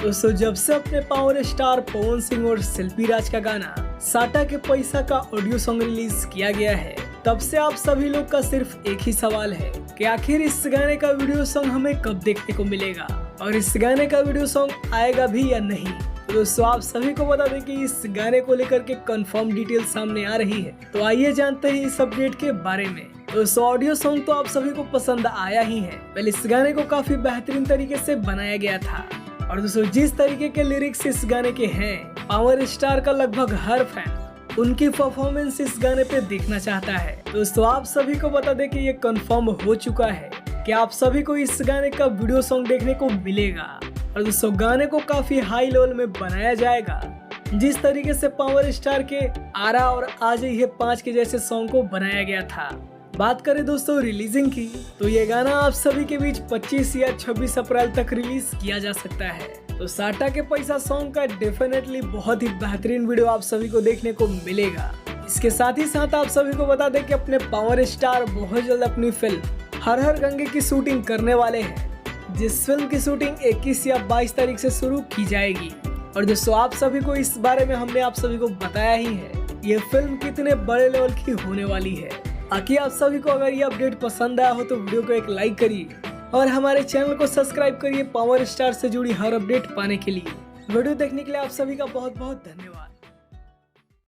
दोस्तों जब से अपने पावर स्टार पवन सिंह और शिल्पी राज का गाना साटा के पैसा का ऑडियो सॉन्ग रिलीज किया गया है, तब से आप सभी लोग का सिर्फ एक ही सवाल है कि आखिर इस गाने का वीडियो सॉन्ग हमें कब देखने को मिलेगा और इस गाने का वीडियो सॉन्ग आएगा भी या नहीं। तो दोस्तों आप सभी को बता दें कि इस गाने को लेकर के कंफर्म डिटेल सामने आ रही है। तो आइए जानते हैं इस अपडेट के बारे में। दोस्तों ऑडियो सॉन्ग तो आप सभी को पसंद आया ही है। पहले इस गाने को काफी बेहतरीन तरीके से बनाया गया था और दोस्तों जिस तरीके के लिरिक्स इस गाने के हैं, पावर स्टार का लगभग हर फैन उनकी परफॉर्मेंस इस गाने पे देखना चाहता है। दोस्तों आप सभी को बता दें कि ये कंफर्म हो चुका है कि आप सभी को इस गाने का वीडियो सॉन्ग देखने को मिलेगा और दोस्तों गाने को काफी हाई लेवल में बनाया जाएगा, जिस तरीके से पावर स्टार के आरा और आज ये 5 के जैसे सॉन्ग को बनाया गया था। बात करें दोस्तों रिलीजिंग की, तो ये गाना आप सभी के बीच 25 या 26 अप्रैल तक रिलीज किया जा सकता है। तो साटा के पैसा सॉन्ग का डेफिनेटली बहुत ही बेहतरीन वीडियो आप सभी को देखने को मिलेगा। इसके साथ ही साथ आप सभी को बता दें कि अपने पावर स्टार बहुत जल्द अपनी फिल्म हर हर गंगे की शूटिंग करने वाले हैं, जिस फिल्म की शूटिंग 21 या 22 तारीख से शुरू की जाएगी। और दोस्तों आप सभी को इस बारे में हमने आप सभी को बताया ही है, ये फिल्म कितने बड़े लेवल की होने वाली है। बाकी आप सभी को अगर ये अपडेट पसंद आया हो तो वीडियो को एक लाइक करिए और हमारे चैनल को सब्सक्राइब करिए पावर स्टार से जुड़ी हर अपडेट पाने के लिए। वीडियो देखने के लिए आप सभी का बहुत बहुत धन्यवाद।